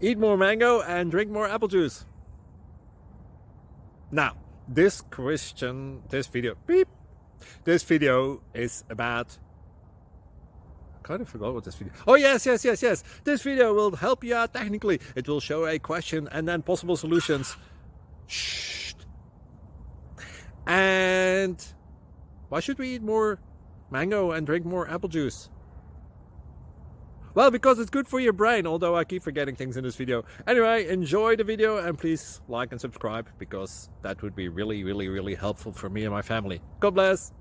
Eat more mango and drink more apple juice. Now, this video is about, I kind of forgot what this video. Oh yes. This video will help you out technically. It will show a question and then possible solutions. Shh. And why should we eat more mango and drink more apple juice? Well, because it's good for your brain, although I keep forgetting things in this video. Anyway, enjoy the video and please like and subscribe, because that would be really helpful for me and my family. God bless!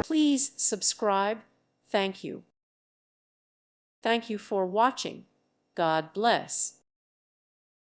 Please subscribe. Thank you. Thank you for watching. God bless.